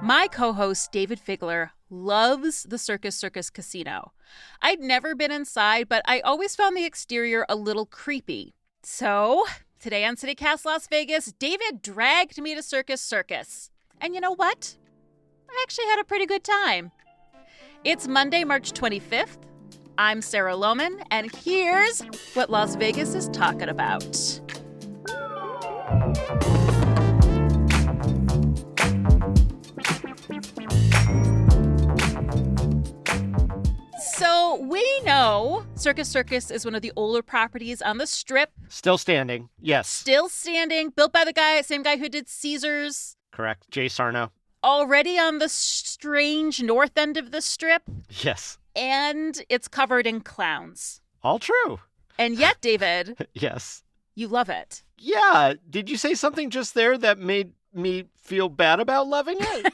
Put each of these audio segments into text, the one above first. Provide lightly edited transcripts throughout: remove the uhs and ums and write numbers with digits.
My co-host, David Figler, loves the Circus Casino. I'd never been inside, but I always found the exterior a little creepy. So, today on CityCast Las Vegas, David dragged me to Circus. And you know what? I actually had a pretty good time. It's Monday, March 25th. I'm Sarah Lohman, and here's what Las Vegas is talking about. So we know Circus is one of the older properties on the Strip. Still standing, yes. Still standing, built by the same guy who did Caesars. Correct, Jay Sarno. Already on the strange north end of the Strip. Yes. And it's covered in clowns. All true. And yet, David. Yes. You love it. Yeah. Did you say something just there that made me feel bad about loving it?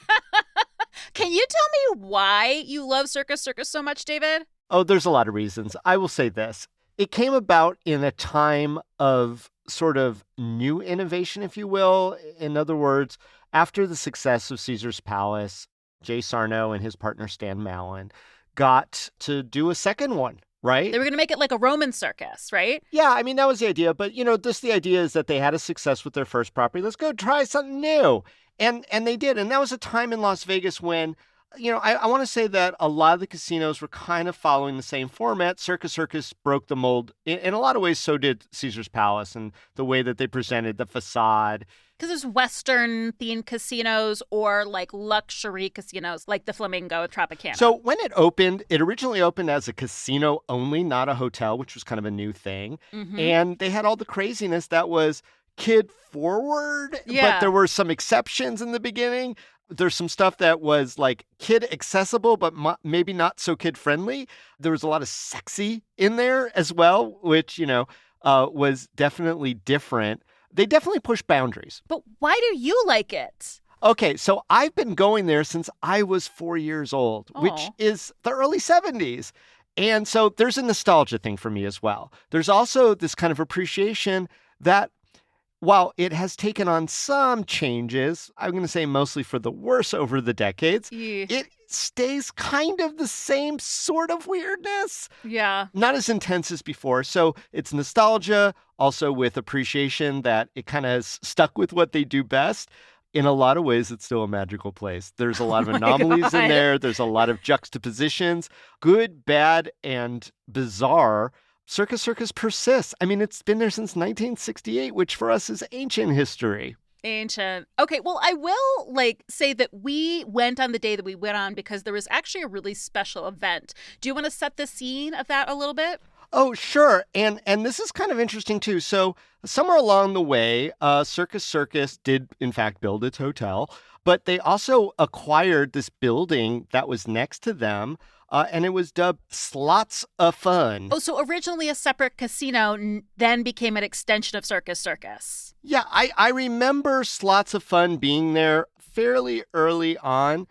Can you tell me why you love Circus so much, David? Oh, there's a lot of reasons. I will say this. It came about in a time of sort of new innovation, if you will. In other words, after the success of Caesar's Palace, Jay Sarno and his partner Stan Mallon got to do a second one, right? They were going to make it like a Roman circus, right? Yeah, I mean, that was the idea. But, just the idea is that they had a success with their first property. Let's go try something new. And they did. And that was a time in Las Vegas when, I want to say that a lot of the casinos were kind of following the same format. Circus broke the mold. In a lot of ways, so did Caesar's Palace and the way that they presented the facade. Because there's Western-themed casinos or like luxury casinos like the Flamingo at Tropicana. So when it opened, it originally opened as a casino only, not a hotel, which was kind of a new thing. Mm-hmm. And they had all the craziness that was kid forward, but there were some exceptions in the beginning. There's some stuff that was like kid accessible, but maybe not so kid friendly. There was a lot of sexy in there as well, which, was definitely different. They definitely push boundaries. But why do you like it? Okay, so I've been going there since I was 4 years old, which is the early 70s. And so there's a nostalgia thing for me as well. There's also this kind of appreciation that while it has taken on some changes, I'm going to say mostly for the worse over the decades, it stays kind of the same sort of weirdness. Yeah. Not as intense as before. So it's nostalgia, also with appreciation that it kind of has stuck with what they do best. In a lot of ways, it's still a magical place. There's a lot of anomalies in there. There's a lot of juxtapositions, good, bad, and bizarre. Circus persists. I mean, it's been there since 1968, which for us is ancient history. Ancient. Okay, well, I will say that we went on the day that we went on because there was actually a really special event. Do you want to set the scene of that a little bit? Oh, sure. And this is kind of interesting, too. So somewhere along the way, Circus did, in fact, build its hotel. But they also acquired this building that was next to them. And it was dubbed Slots of Fun. Oh, so originally a separate casino, then became an extension of Circus. Yeah, I remember Slots of Fun being there fairly early on.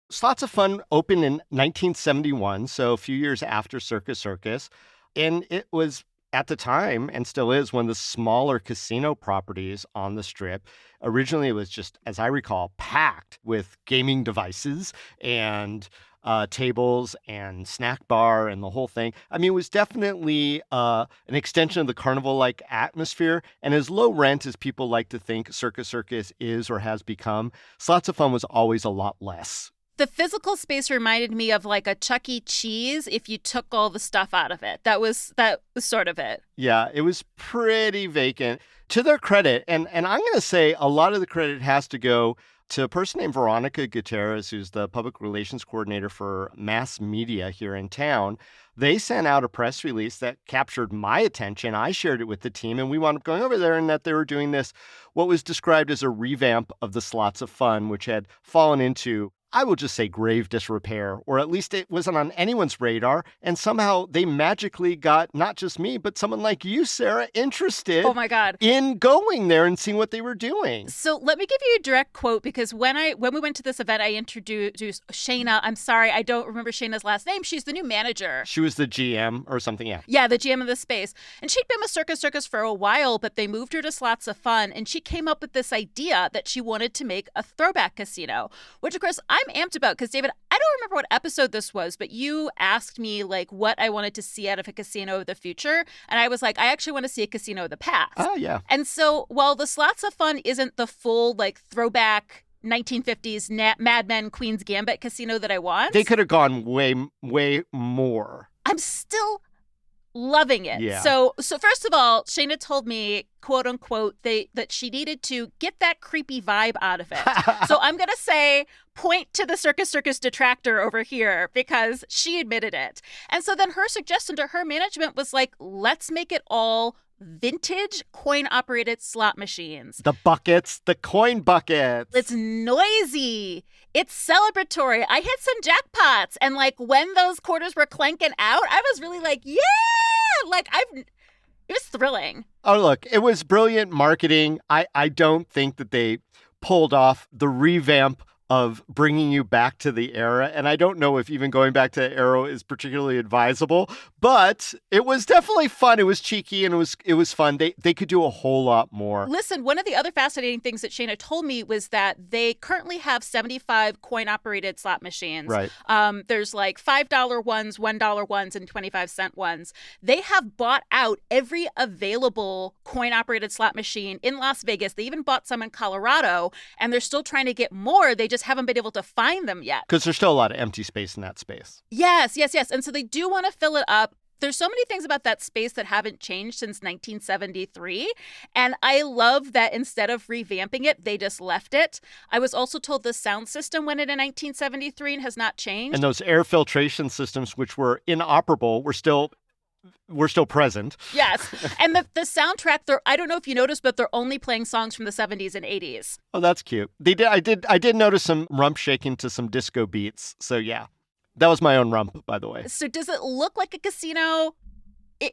Slots of Fun opened in 1971, so a few years after Circus. And it was, at the time, and still is, one of the smaller casino properties on the Strip. Originally, it was just, as I recall, packed with gaming devices and tables and snack bar and the whole thing. I mean, it was definitely an extension of the carnival-like atmosphere. And as low rent as people like to think Circus is or has become, Slots of Fun was always a lot less. The physical space reminded me of like a Chuck E. Cheese if you took all the stuff out of it. That was sort of it. Yeah, it was pretty vacant. To their credit, and I'm going to say a lot of the credit has to go to a person named Veronica Gutierrez, who's the public relations coordinator for mass media here in town. They sent out a press release that captured my attention. I shared it with the team, and we wound up going over there and that they were doing this, what was described as a revamp of the Slots of Fun, which had fallen into I will just say grave disrepair, or at least it wasn't on anyone's radar. And somehow they magically got not just me, but someone like you, Sarah, interested Oh my God. in going there and seeing what they were doing. So let me give you a direct quote, because when we went to this event, I introduced Shayna. I'm sorry, I don't remember Shayna's last name. She's the new manager. She was the GM or something, yeah. Yeah, the GM of the space. And she'd been with Circus for a while, but they moved her to Slots of Fun. And she came up with this idea that she wanted to make a throwback casino, which, of course, I'm amped about because, David, I don't remember what episode this was, but you asked me, like, what I wanted to see out of a casino of the future. And I was like, I actually want to see a casino of the past. Oh, yeah. And so while the Slots of Fun isn't the full, like, throwback 1950s Mad Men Queen's Gambit casino that I want, they could have gone way, way more. I'm still loving it. Yeah. So first of all, Shayna told me, quote unquote, that she needed to get that creepy vibe out of it. So I'm going to say, point to the Circus detractor over here, because she admitted it. And so then her suggestion to her management was like, let's make it all vintage coin-operated slot machines. The buckets, the coin buckets. It's noisy. It's celebratory. I hit some jackpots. And like when those quarters were clanking out, I was really like, yeah! Like it was thrilling. Oh, look, it was brilliant marketing. I don't think that they pulled off the revamp of bringing you back to the era. And I don't know if even going back to the era is particularly advisable, but it was definitely fun. It was cheeky and it was fun. They could do a whole lot more. Listen, one of the other fascinating things that Shayna told me was that they currently have 75 coin-operated slot machines. Right. There's like $5 ones, $1 ones, and 25-cent ones. They have bought out every available coin-operated slot machine in Las Vegas. They even bought some in Colorado, and they're still trying to get more. They just haven't been able to find them yet. Because there's still a lot of empty space in that space. Yes. And so they do want to fill it up. There's so many things about that space that haven't changed since 1973. And I love that instead of revamping it, they just left it. I was also told the sound system went in 1973 and has not changed. And those air filtration systems, which were inoperable, were still present. Yes. And the soundtrack, I don't know if you noticed, but they're only playing songs from the 70s and 80s. Oh, that's cute. I did notice some rump shaking to some disco beats. So yeah. That was my own rump, by the way. So does it look like a casino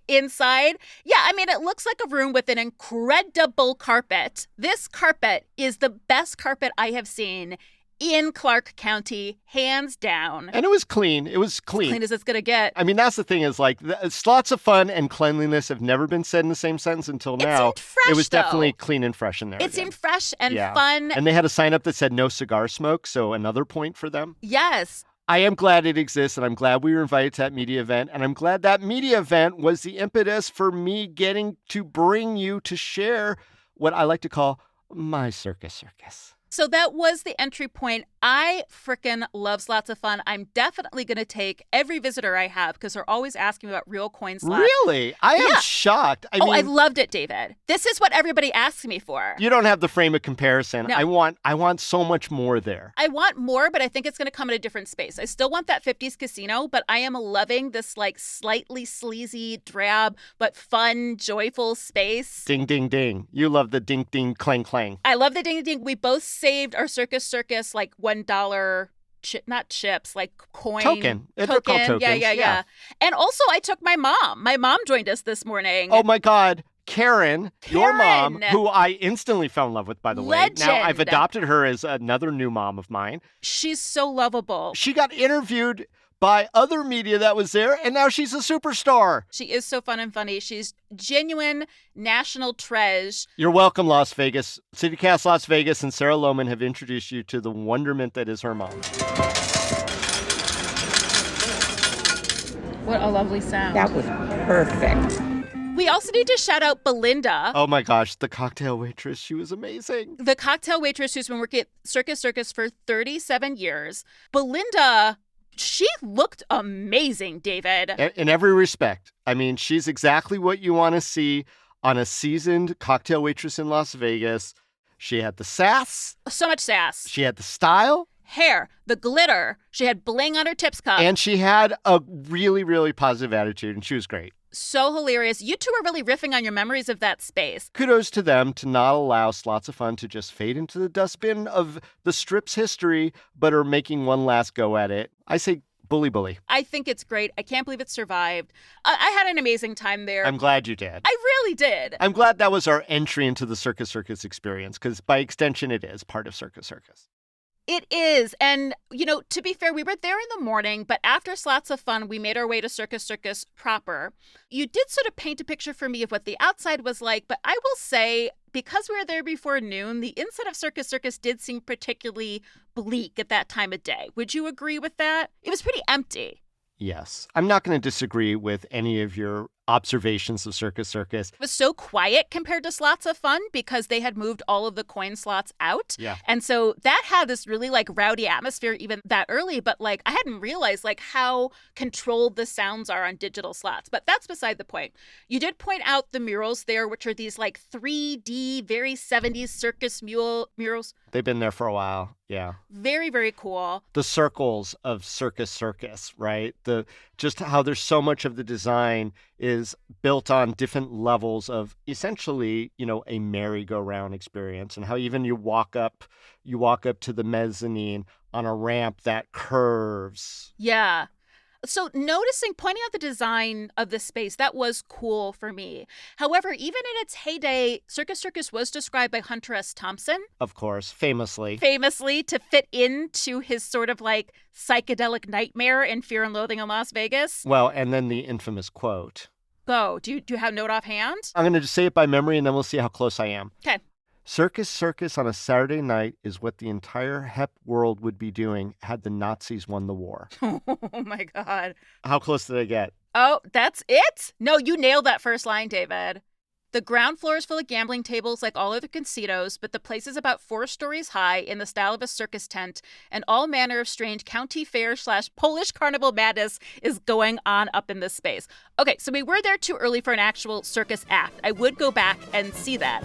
inside? Yeah, I mean, it looks like a room with an incredible carpet. This carpet is the best carpet I have seen in Clark County, hands down. And it was clean. It was clean. Clean as it's going to get. I mean, that's the thing is like, slots of fun and cleanliness have never been said in the same sentence until now. It seemed fresh, It was though. definitely clean and fresh in there. It seemed fresh and Yeah. fun. And they had a sign up that said no cigar smoke, so another point for them. Yes. I am glad it exists, and I'm glad we were invited to that media event, and I'm glad that media event was the impetus for me getting to bring you to share what I like to call my circus. So that was the entry point. I frickin' love Slots of Fun. I'm definitely going to take every visitor I have because they're always asking me about real coin slots. Really? I am shocked. I mean, I loved it, David. This is what everybody asks me for. You don't have the frame of comparison. No. I want so much more there. I want more, but I think it's going to come at a different space. I still want that 50s casino, but I am loving this like slightly sleazy, drab, but fun, joyful space. Ding, ding, ding. You love the ding, ding, clang, clang. I love the ding, ding. We both saved our Circus like $1 not chips, like coin. Token. They're called tokens. Yeah. And also I took my mom. My mom joined us this morning. Oh my God. Karen, your mom, who I instantly fell in love with, by the way. Now I've adopted her as another new mom of mine. She's so lovable. She got interviewed by other media that was there, and now she's a superstar. She is so fun and funny. She's genuine national treasure. You're welcome, Las Vegas. CityCast Las Vegas and Sarah Lohman have introduced you to the wonderment that is her mom. What a lovely sound. That was perfect. We also need to shout out Belinda. Oh my gosh, the cocktail waitress. She was amazing. The cocktail waitress who's been working at Circus for 37 years. Belinda, she looked amazing, David. In every respect. I mean, she's exactly what you want to see on a seasoned cocktail waitress in Las Vegas. She had the sass. So much sass. She had the style. Hair, the glitter. She had bling on her tips cup. And she had a really, really positive attitude, and she was great. So hilarious. You two are really riffing on your memories of that space. Kudos to them to not allow Slots of Fun to just fade into the dustbin of the strip's history, but are making one last go at it. I say bully bully. I think it's great. I can't believe it survived. I had an amazing time there. I'm glad you did. I really did. I'm glad that was our entry into the Circus Circus experience, because by extension, it is part of Circus Circus. It is. And, to be fair, we were there in the morning, but after Slots of Fun, we made our way to Circus Circus proper. You did sort of paint a picture for me of what the outside was like, but I will say, because we were there before noon, the inside of Circus Circus did seem particularly bleak at that time of day. Would you agree with that? It was pretty empty. Yes. I'm not going to disagree with any of your observations of Circus Circus. It was so quiet compared to Slots of Fun because they had moved all of the coin slots out. Yeah. And so that had this really rowdy atmosphere even that early. But I hadn't realized how controlled the sounds are on digital slots. But that's beside the point. You did point out the murals there, which are these 3D, very 70s circus murals. They've been there for a while. Yeah. Very, very cool. The circles of Circus Circus, right? Just how there's so much of the design is built on different levels of essentially, a merry-go-round experience, and how even you walk up to the mezzanine on a ramp that curves. Yeah. So pointing out the design of the space, that was cool for me. However, even in its heyday, Circus Circus was described by Hunter S. Thompson. Of course, famously to fit into his sort of psychedelic nightmare in Fear and Loathing in Las Vegas. Well, and then the infamous quote. Go. Do you have note offhand? I'm going to just say it by memory, and then we'll see how close I am. Okay. Circus Circus on a Saturday night is what the entire HEP world would be doing had the Nazis won the war. Oh, my God. How close did I get? Oh, that's it? No, you nailed that first line, David. The ground floor is full of gambling tables like all other casinos, but the place is about 4 stories high in the style of a circus tent, and all manner of strange county fair / Polish carnival madness is going on up in this space. Okay, so we were there too early for an actual circus act. I would go back and see that.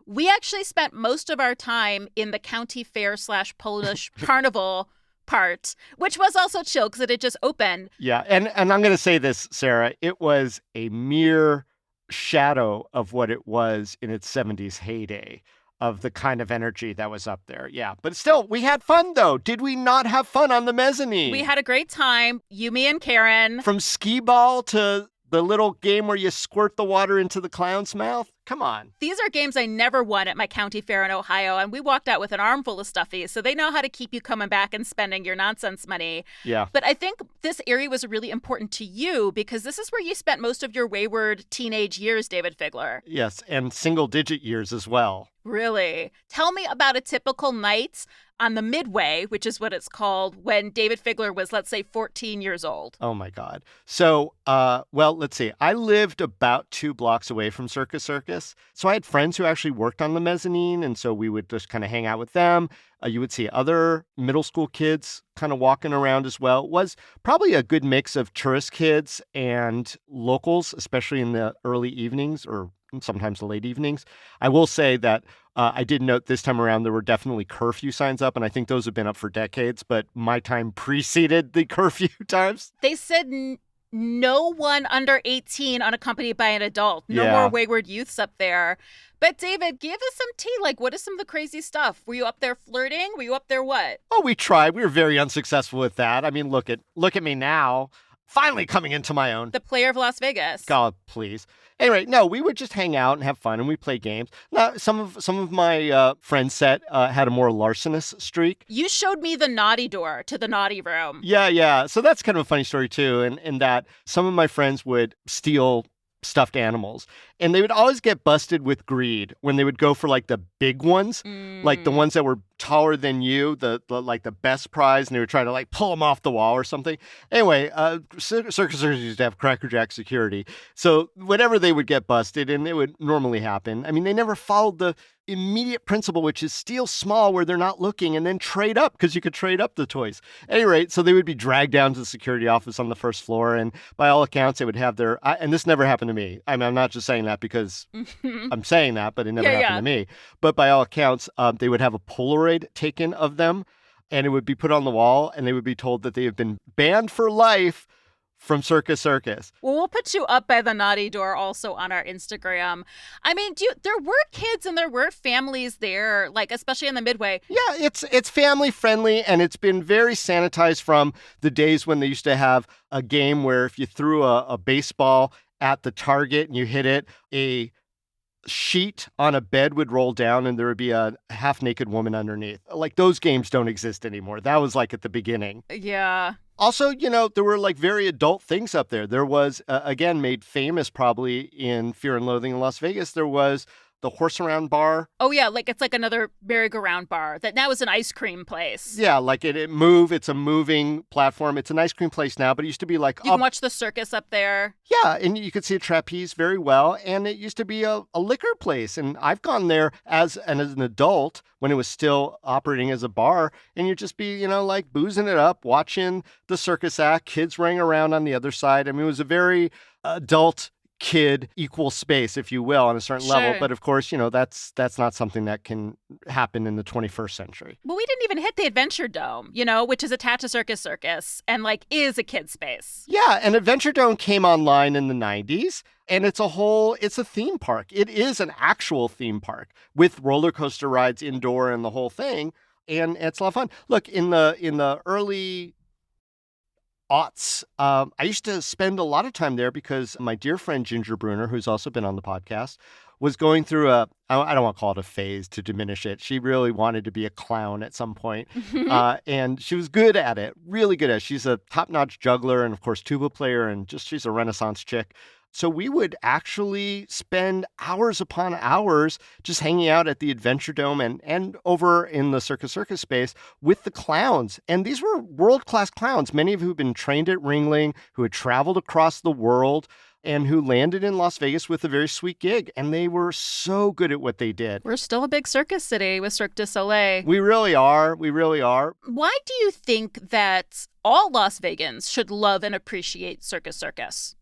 We actually spent most of our time in the county fair / Polish carnival part, which was also chill because it had just opened. Yeah, and I'm going to say this, Sarah, it was a mere shadow of what it was in its 70s heyday, of the kind of energy that was up there. Yeah, but still, we had fun, though. Did we not have fun on the mezzanine? We had a great time, you, me, and Karen. From skee ball to the little game where you squirt the water into the clown's mouth. Come on. These are games I never won at my county fair in Ohio, and we walked out with an armful of stuffies, so they know how to keep you coming back and spending your nonsense money. Yeah. But I think this area was really important to you because this is where you spent most of your wayward teenage years, David Figler. Yes, and single-digit years as well. Really? Tell me about a typical night on the Midway, which is what it's called, when David Figler was, let's say, 14 years old. Oh, my God. So, let's see. I lived about 2 blocks away from Circus Circus. So I had friends who actually worked on the mezzanine, and so we would just kind of hang out with them. You would see other middle school kids kind of walking around as well. It was probably a good mix of tourist kids and locals, especially in the early evenings or sometimes the late evenings. I will say that I did note this time around there were definitely curfew signs up, and I think those have been up for decades, but my time preceded the curfew times. They said no one under 18 unaccompanied by an adult. No Yeah. more wayward youths up there. But David, give us some tea. What is some of the crazy stuff? Were you up there flirting? Were you up there what? Oh, we tried. We were very unsuccessful with that. I mean, look at me now. Finally coming into my own. The player of Las Vegas. God, please. Anyway, no, we would just hang out and have fun, and we play games. Now, some of my friends set had a more larcenous streak. You showed me the naughty door to the naughty room. Yeah. So that's kind of a funny story, too, in that some of my friends would steal stuffed animals, and they would always get busted with greed when they would go for the big ones, like the ones that were taller than you, the best prize, and they would try to pull them off the wall or something. Anyway, circus used to have crackerjack security, so whenever they would get busted, and it would normally happen, I mean, they never followed the immediate principle, which is steal small where they're not looking and then trade up, because you could trade up the toys. At any rate, so they would be dragged down to the security office on the first floor, and by all accounts, they would have their, and this never happened to me. I mean, I'm not just saying that because I'm saying that, but it never happened to me. But by all accounts, they would have a Polaroid taken of them and it would be put on the wall, and they would be told that they have been banned for life from Circus Circus. Well, we'll put you up by the naughty door also on our Instagram. I mean, there were kids and there were families there, like especially in the Midway. Yeah, it's family friendly, and it's been very sanitized from the days when they used to have a game where if you threw a baseball at the target and you hit it, a sheet on a bed would roll down and there would be a half-naked woman underneath. Like, those games don't exist anymore. That was like at the beginning. Yeah. Also, there were like very adult things up there. There was, again, made famous probably in Fear and Loathing in Las Vegas, there was the Horse Around Bar. Oh, yeah, like it's like another merry-go-round bar that now is an ice cream place. Yeah, like it's a moving platform. It's an ice cream place now, but it used to be like... You can watch the circus up there. Yeah, and you could see a trapeze very well, and it used to be a liquor place, and I've gone there as an adult when it was still operating as a bar, and you'd just be, like boozing it up, watching the circus act, kids running around on the other side. I mean, it was a very adult kid equal space, if you will, on a certain level. But of course, that's not something that can happen in the 21st century. Well, we didn't even hit the Adventure Dome, which is attached to Circus and like is a kid space. Yeah, and Adventure Dome came online in the 90s. And it's a theme park. It is an actual theme park with roller coaster rides indoor and the whole thing. And it's a lot of fun. Look, in the early aughts, I used to spend a lot of time there because my dear friend Ginger Bruner, who's also been on the podcast, was going through I don't want to call it a phase to diminish it. She really wanted to be a clown at some point. And she was good at it, really good at it. She's a top-notch juggler and, of course, tuba player, and she's a Renaissance chick. So we would actually spend hours upon hours just hanging out at the Adventure Dome and over in the Circus space with the clowns. And these were world-class clowns, many of who had been trained at Ringling, who had traveled across the world, and who landed in Las Vegas with a very sweet gig. And they were so good at what they did. We're still a big circus city with Cirque du Soleil. We really are. We really are. Why do you think that all Las Vegans should love and appreciate Circus?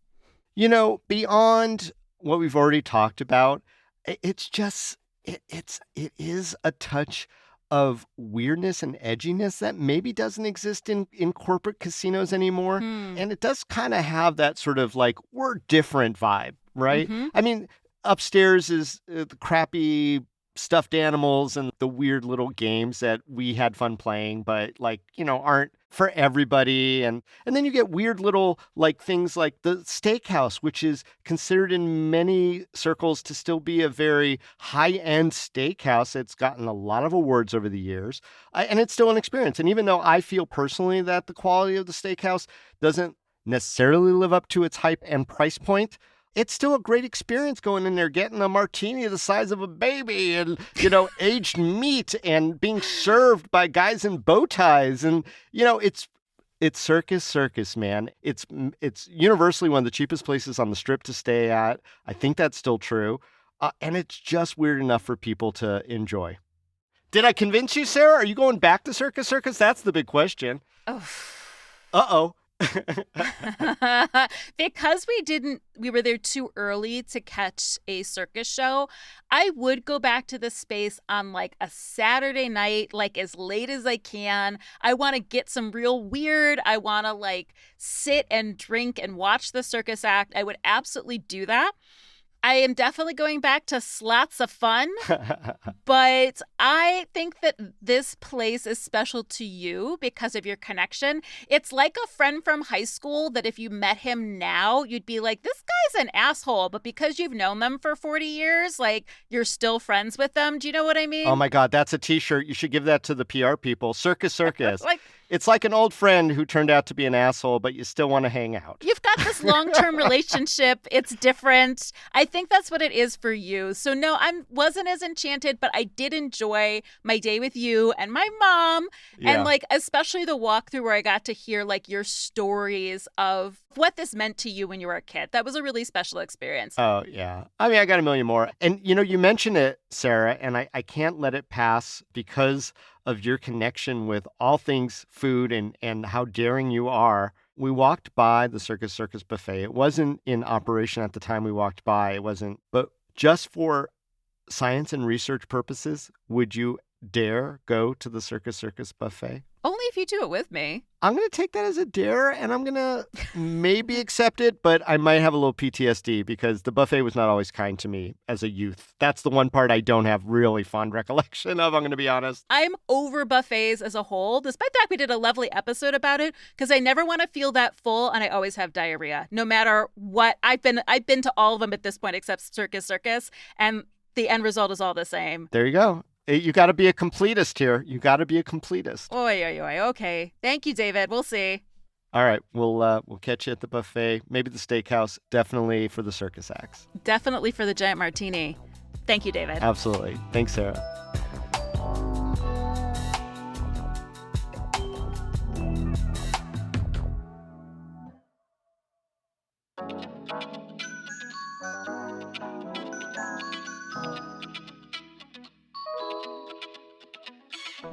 Beyond what we've already talked about, it's just, it is a touch of weirdness and edginess that maybe doesn't exist in corporate casinos anymore. And it does kind of have that sort of like, we're different vibe, right? Mm-hmm. I mean, upstairs is the crappy stuffed animals and the weird little games that we had fun playing, but aren't for everybody. And then you get weird little things like the steakhouse, which is considered in many circles to still be a very high-end steakhouse. It's gotten a lot of awards over the years, and it's still an experience. And even though I feel personally that the quality of the steakhouse doesn't necessarily live up to its hype and price point, it's still a great experience going in there, getting a martini the size of a baby and, aged meat and being served by guys in bow ties. And, it's Circus, man. It's universally one of the cheapest places on the Strip to stay at. I think that's still true. And it's just weird enough for people to enjoy. Did I convince you, Sarah? Are you going back to Circus? That's the big question. Oh. Uh-oh. Because we were there too early to catch a circus show, I would go back to the space on like a Saturday night, like as late as I can. I want to get some real weird. I want to like sit and drink and watch the circus act. I would absolutely do that. I am definitely going back to slots of fun, but I think that this place is special to you because of your connection. It's like a friend from high school that if you met him now, you'd be like, this guy's an asshole, but because you've known them for 40 years, like you're still friends with them. Do you know what I mean? Oh my God, that's a t-shirt. You should give that to the PR people. Circus. It's like an old friend who turned out to be an asshole, but you still want to hang out. You've got this long-term relationship. It's different. I think that's what it is for you. So no, I wasn't as enchanted, but I did enjoy my day with you and my mom. Yeah. And like, especially the walkthrough where I got to hear like your stories of what this meant to you when you were a kid. That was a really special experience. Oh, yeah. I mean, I got a million more. And, you mentioned it, Sarah, and I can't let it pass because of your connection with all things food and how daring you are. We walked by the Circus buffet. It wasn't in operation at the time we walked by. It wasn't. But just for science and research purposes, would you dare go to the Circus buffet? Only if you do it with me. I'm going to take that as a dare, and I'm going to maybe accept it, but I might have a little PTSD because the buffet was not always kind to me as a youth. That's the one part I don't have really fond recollection of, I'm going to be honest. I'm over buffets as a whole, despite the fact we did a lovely episode about it, because I never want to feel that full, and I always have diarrhea, no matter what. I've been to all of them at this point except Circus, and the end result is all the same. There you go. You got to be a completist here. You got to be a completist. Oy, oy, oy. Okay. Thank you, David. We'll see. All right. We'll catch you at the buffet. Maybe the steakhouse. Definitely for the circus acts. Definitely for the giant martini. Thank you, David. Absolutely. Thanks, Sarah.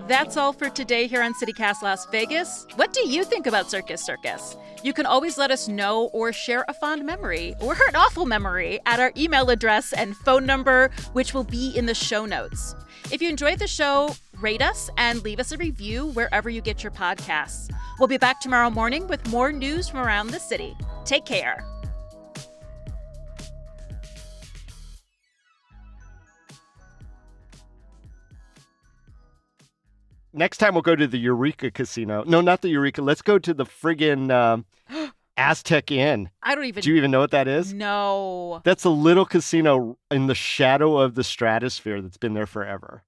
That's all for today here on CityCast Las Vegas. What do you think about Circus? You can always let us know or share a fond memory or an awful memory at our email address and phone number, which will be in the show notes. If you enjoyed the show, rate us and leave us a review wherever you get your podcasts. We'll be back tomorrow morning with more news from around the city. Take care. Next time we'll go to the Eureka Casino. No, not the Eureka. Let's go to the friggin' Aztec Inn. Do you even know what that is? No. That's a little casino in the shadow of the stratosphere that's been there forever.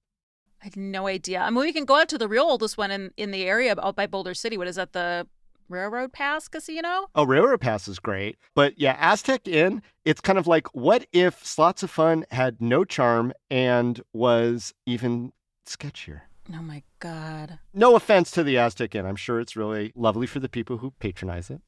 I had no idea. I mean, we can go out to the real oldest one in the area out by Boulder City. What is that, the Railroad Pass Casino? Oh, Railroad Pass is great. But yeah, Aztec Inn, it's kind of like, what if Slots of Fun had no charm and was even sketchier? Oh, my God. No offense to the Aztec Inn. I'm sure it's really lovely for the people who patronize it.